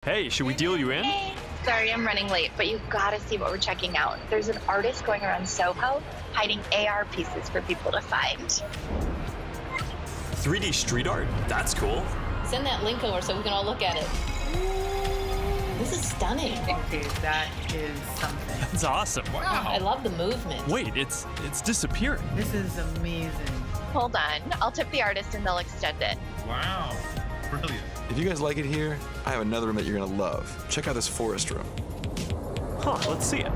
Hey, should we deal you in? Hey. Sorry, I'm running late, but you've got to see what we're checking out. There's an artist going around Soho hiding AR pieces for people to find. 3D street art? That's cool. Send that link over so we can all look at it. This is stunning. Okay, that is something. That's awesome. Wow. I love the movement. Wait, it's disappearing. This is amazing. Hold on, I'll tip the artist and they'll extend it. Wow, brilliant. If you guys like it here, I have another room that you're gonna love. Check out this forest room. Huh, let's see it.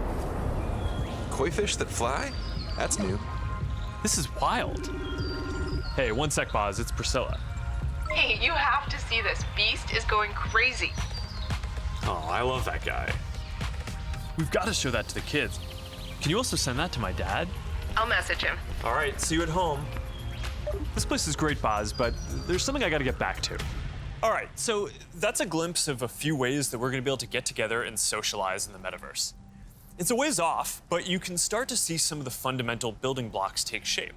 Koi fish that fly? That's new. This is wild. Hey, one sec, Boz, it's Priscilla. Hey, you have to see this. Beast is going crazy. Oh, I love that guy. We've got to show that to the kids. Can you also send that to my dad? I'll message him. All right, see you at home. This place is great, Boz, but there's something I got to get back to. All right, so that's a glimpse of a few ways that we're going to be able to get together and socialize in the metaverse. It's a ways off, but you can start to see some of the fundamental building blocks take shape.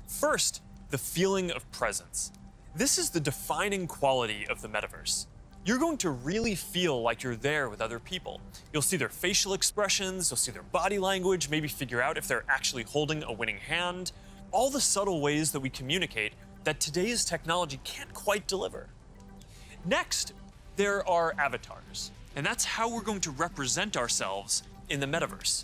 First, the feeling of presence. This is the defining quality of the metaverse. You're going to really feel like you're there with other people. You'll see their facial expressions, you'll see their body language, maybe figure out if they're actually holding a winning hand. All the subtle ways that we communicate that today's technology can't quite deliver. Next, there are avatars, and that's how we're going to represent ourselves in the metaverse.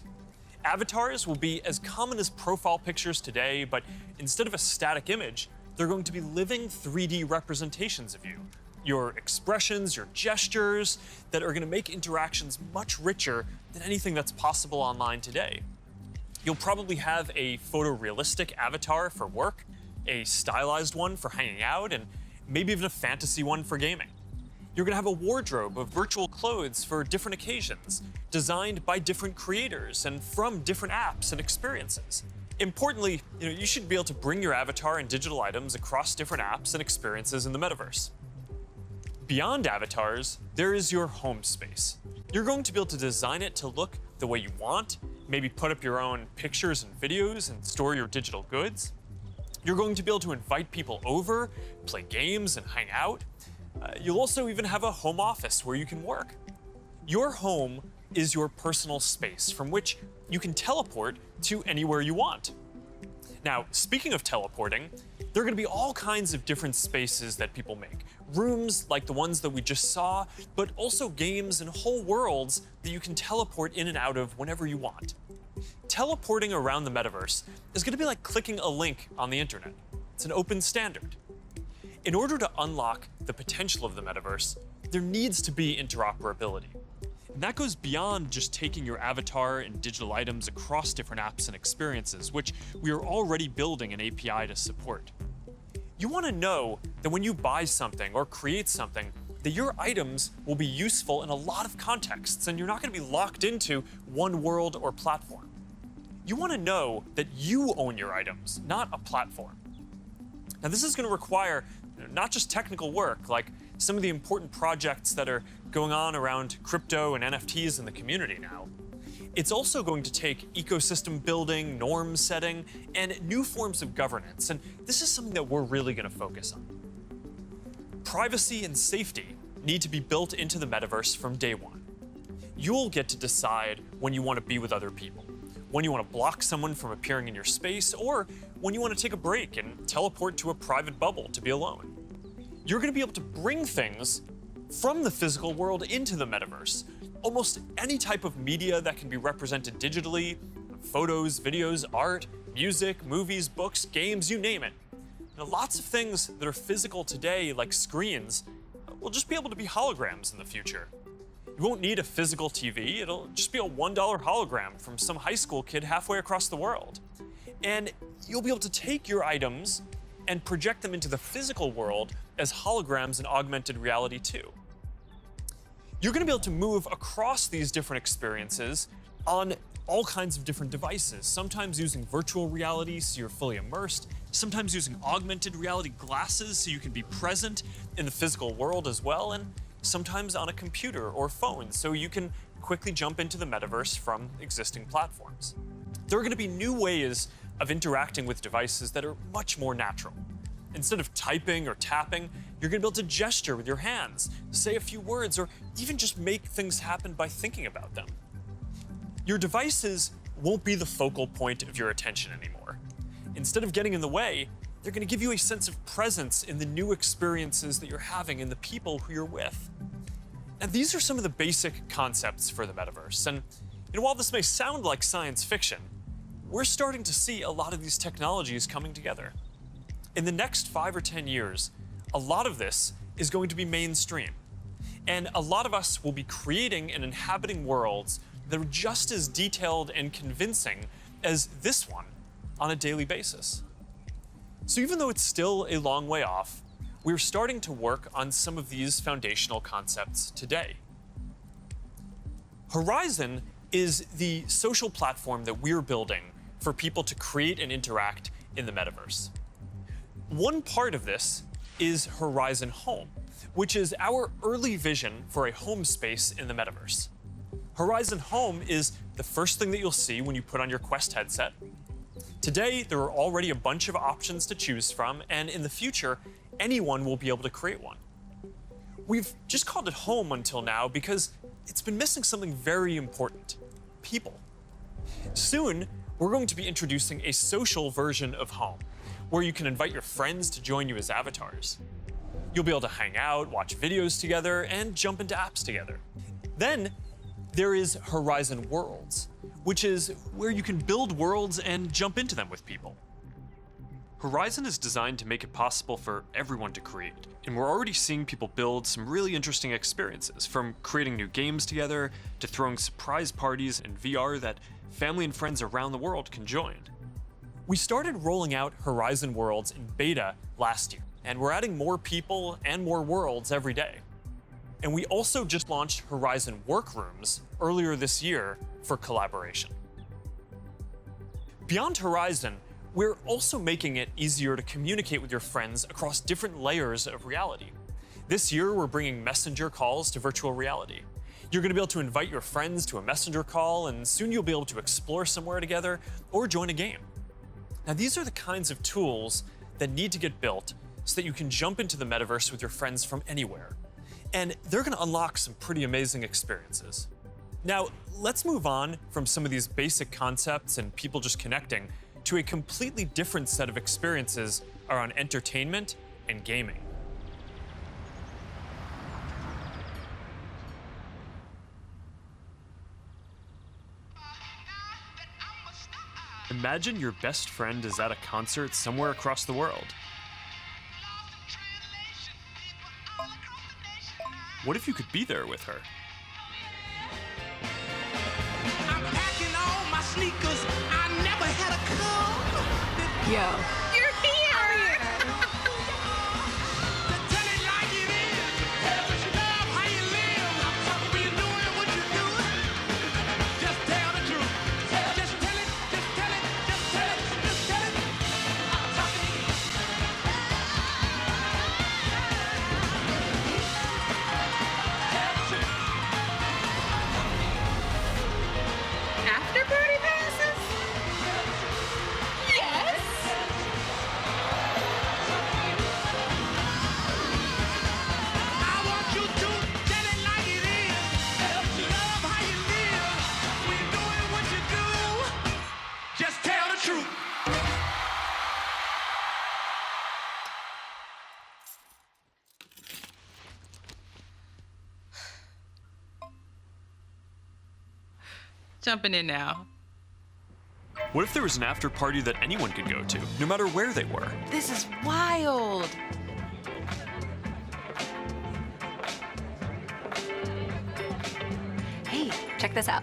Avatars will be as common as profile pictures today, but instead of a static image, they're going to be living 3D representations of you. Your expressions, your gestures, that are going to make interactions much richer than anything that's possible online today. You'll probably have a photorealistic avatar for work, a stylized one for hanging out, and maybe even a fantasy one for gaming. You're going to have a wardrobe of virtual clothes for different occasions, designed by different creators and from different apps and experiences. Importantly, you should be able to bring your avatar and digital items across different apps and experiences in the metaverse. Beyond avatars, there is your home space. You're going to be able to design it to look the way you want, maybe put up your own pictures and videos and store your digital goods. You're going to be able to invite people over, play games and hang out. You'll also even have a home office where you can work. Your home is your personal space from which you can teleport to anywhere you want. Now, speaking of teleporting, there are going to be all kinds of different spaces that people make. Rooms like the ones that we just saw, but also games and whole worlds that you can teleport in and out of whenever you want. Teleporting around the metaverse is going to be like clicking a link on the internet. It's an open standard. In order to unlock the potential of the metaverse, there needs to be interoperability. And that goes beyond just taking your avatar and digital items across different apps and experiences, which we are already building an API to support. You want to know that when you buy something or create something, that your items will be useful in a lot of contexts and you're not going to be locked into one world or platform. You want to know that you own your items, not a platform. Now, this is going to require not just technical work, like some of the important projects that are going on around crypto and NFTs in the community now. It's also going to take ecosystem building, norm setting, and new forms of governance, and this is something that we're really going to focus on. Privacy and safety need to be built into the metaverse from day one. You'll get to decide when you want to be with other people, when you want to block someone from appearing in your space, or when you want to take a break and teleport to a private bubble to be alone. You're going to be able to bring things from the physical world into the metaverse. Almost any type of media that can be represented digitally, photos, videos, art, music, movies, books, games, you name it. And lots of things that are physical today, like screens, will just be able to be holograms in the future. You won't need a physical TV, it'll just be a $1 hologram from some high school kid halfway across the world. And you'll be able to take your items and project them into the physical world as holograms in augmented reality too. You're going to be able to move across these different experiences on all kinds of different devices, sometimes using virtual reality so you're fully immersed, sometimes using augmented reality glasses so you can be present in the physical world as well, and sometimes on a computer or phone so you can quickly jump into the metaverse from existing platforms. There are going to be new ways of interacting with devices that are much more natural. Instead of typing or tapping, you're going to be able to gesture with your hands, say a few words, or even just make things happen by thinking about them. Your devices won't be the focal point of your attention anymore. Instead of getting in the way, they're going to give you a sense of presence in the new experiences that you're having and the people who you're with. Now, these are some of the basic concepts for the metaverse. And while this may sound like science fiction, we're starting to see a lot of these technologies coming together. In the next 5 or 10 years, a lot of this is going to be mainstream. And a lot of us will be creating and inhabiting worlds that are just as detailed and convincing as this one on a daily basis. So even though it's still a long way off, we're starting to work on some of these foundational concepts today. Horizon is the social platform that we're building for people to create and interact in the metaverse. One part of this is Horizon Home, which is our early vision for a home space in the metaverse. Horizon Home is the first thing that you'll see when you put on your Quest headset. Today, there are already a bunch of options to choose from, and in the future, anyone will be able to create one. We've just called it Home until now because it's been missing something very important: people. Soon, we're going to be introducing a social version of Home, where you can invite your friends to join you as avatars. You'll be able to hang out, watch videos together, and jump into apps together. Then, there is Horizon Worlds, which is where you can build worlds and jump into them with people. Horizon is designed to make it possible for everyone to create, and we're already seeing people build some really interesting experiences, from creating new games together to throwing surprise parties in VR that family and friends around the world can join. We started rolling out Horizon Worlds in beta last year, and we're adding more people and more worlds every day. And we also just launched Horizon Workrooms earlier this year for collaboration. Beyond Horizon, we're also making it easier to communicate with your friends across different layers of reality. This year, we're bringing messenger calls to virtual reality. You're going to be able to invite your friends to a messenger call, and soon you'll be able to explore somewhere together or join a game. Now, these are the kinds of tools that need to get built so that you can jump into the metaverse with your friends from anywhere. And they're going to unlock some pretty amazing experiences. Now, let's move on from some of these basic concepts and people just connecting to a completely different set of experiences around entertainment and gaming. Imagine your best friend is at a concert somewhere across the world. What if you could be there with her? I'm packing all my sneakers. I never had a come. Yo. You're here. Tell it like it is. Tell what you love, how you live. When you're doing what you're doing, just tell the truth. Just tell it. Just tell it. Just tell it. Just tell it. I'm talking to you. After party passes? Yes. I want you to tell it like it is. Love how you live. When you're doing what you do, just tell the truth. Jumping in now. What if there was an after party that anyone could go to, no matter where they were? This is wild. Hey, check this out.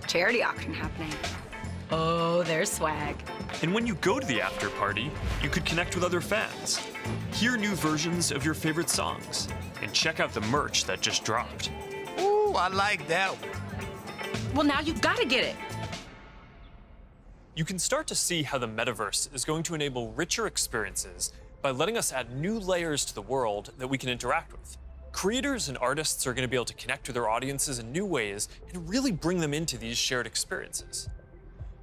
Charity auction happening. Oh, there's swag. And when you go to the after party, you could connect with other fans, hear new versions of your favorite songs, and check out the merch that just dropped. Ooh, I like that one. Well, now you gotta get it. You can start to see how the metaverse is going to enable richer experiences by letting us add new layers to the world that we can interact with. Creators and artists are going to be able to connect with their audiences in new ways and really bring them into these shared experiences.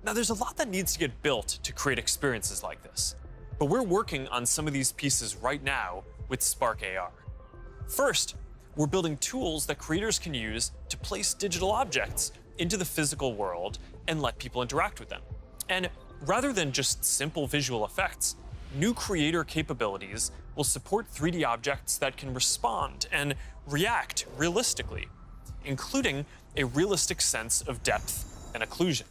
Now, there's a lot that needs to get built to create experiences like this. But we're working on some of these pieces right now with Spark AR. First, we're building tools that creators can use to place digital objects into the physical world and let people interact with them. And rather than just simple visual effects, new creator capabilities will support 3D objects that can respond and react realistically, including a realistic sense of depth and occlusion.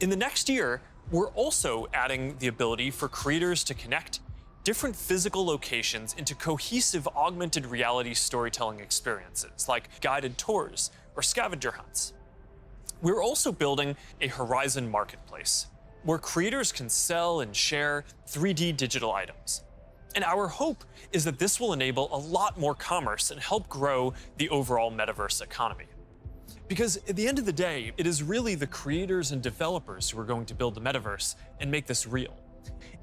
In the next year, we're also adding the ability for creators to connect different physical locations into cohesive augmented reality storytelling experiences, like guided tours or scavenger hunts. We're also building a Horizon marketplace, where creators can sell and share 3D digital items. And our hope is that this will enable a lot more commerce and help grow the overall metaverse economy. Because at the end of the day, it is really the creators and developers who are going to build the metaverse and make this real.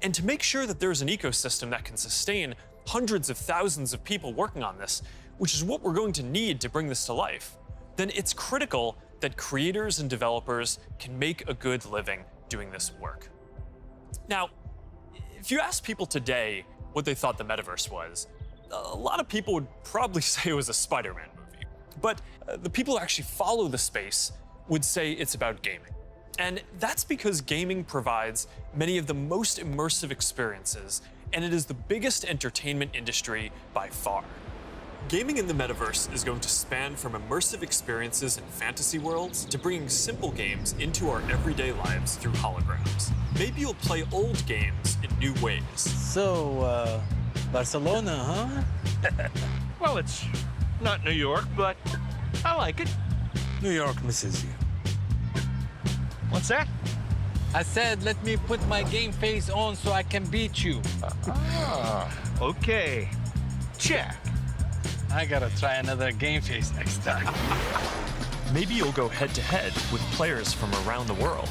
And to make sure that there's an ecosystem that can sustain hundreds of thousands of people working on this, which is what we're going to need to bring this to life, then it's critical that creators and developers can make a good living doing this work. Now, if you ask people today what they thought the metaverse was, a lot of people would probably say it was a Spider-Man movie. But the people who actually follow the space would say it's about gaming. And that's because gaming provides many of the most immersive experiences, and it is the biggest entertainment industry by far. Gaming in the metaverse is going to span from immersive experiences in fantasy worlds to bringing simple games into our everyday lives through holograms. Maybe you'll play old games in new ways. So, Barcelona, huh? Well, it's not New York, but I like it. New York misses you. What's that? I said, let me put my game face on so I can beat you. Okay. Check. I gotta try another game face next time. Maybe you'll go head-to-head with players from around the world.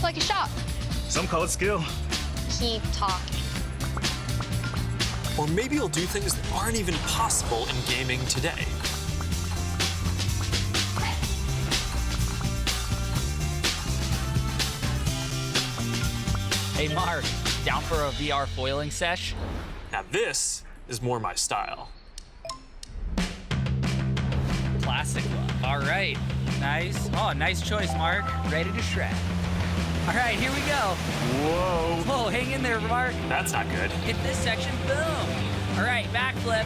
Like a shop. Some call it skill. Keep talking. Or maybe you'll do things that aren't even possible in gaming today. Hey, Mark, down for a VR foiling sesh? Now this is more my style. Classic look. All right. Nice. Oh, nice choice, Mark. Ready to shred. All right, here we go. Whoa. Whoa, hang in there, Mark. That's not good. Hit this section, boom. All right, backflip.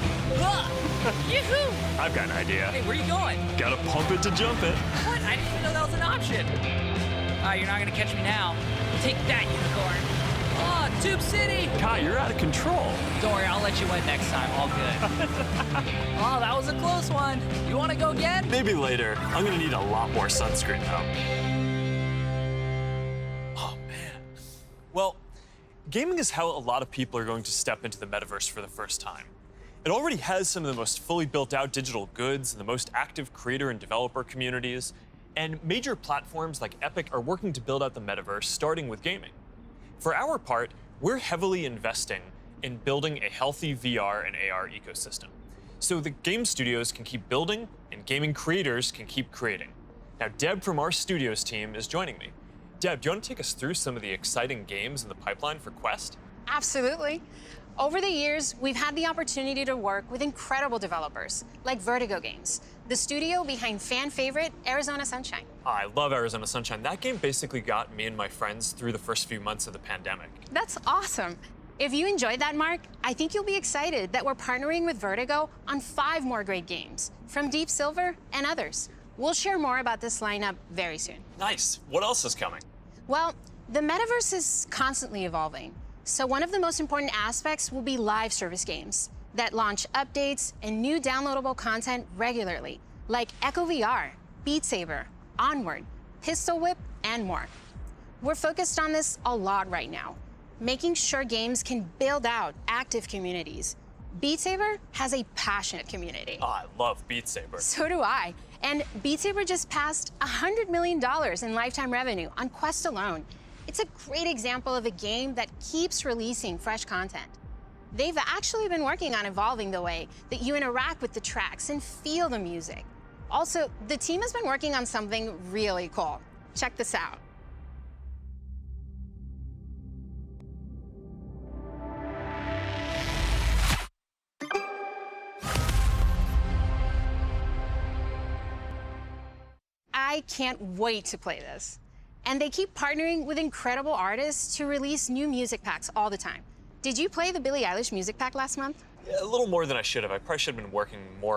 Yoo-hoo! I've got an idea. Hey, where are you going? Gotta pump it to jump it. What? I didn't even know that was an option. You're not gonna catch me now. Take that, unicorn. Oh, Tube City! Kai, you're out of control. Don't worry, I'll let you win next time. All good. Oh, that was a close one. You want to go again? Maybe later. I'm gonna need a lot more sunscreen though. Oh man. Well, gaming is how a lot of people are going to step into the metaverse for the first time. It already has some of the most fully built out digital goods and the most active creator and developer communities. And major platforms like Epic are working to build out the metaverse, starting with gaming. For our part, we're heavily investing in building a healthy VR and AR ecosystem, so the game studios can keep building and gaming creators can keep creating. Now, Deb from our studios team is joining me. Deb, do you want to take us through some of the exciting games in the pipeline for Quest? Absolutely. Over the years, we've had the opportunity to work with incredible developers, like Vertigo Games, the studio behind fan favorite Arizona Sunshine. I love Arizona Sunshine. That game basically got me and my friends through the first few months of the pandemic. That's awesome. If you enjoyed that, Mark, I think you'll be excited that we're partnering with Vertigo on 5 more great games, from Deep Silver and others. We'll share more about this lineup very soon. Nice. What else is coming? Well, the metaverse is constantly evolving. So one of the most important aspects will be live service games that launch updates and new downloadable content regularly, like Echo VR, Beat Saber, Onward, Pistol Whip, and more. We're focused on this a lot right now, making sure games can build out active communities. Beat Saber has a passionate community. Oh, I love Beat Saber. So do I. And Beat Saber just passed $100 million in lifetime revenue on Quest alone. It's a great example of a game that keeps releasing fresh content. They've actually been working on evolving the way that you interact with the tracks and feel the music. Also, the team has been working on something really cool. Check this out. I can't wait to play this. And they keep partnering with incredible artists to release new music packs all the time. Did you play the Billie Eilish music pack last month? A little more than I should have. I probably should have been working more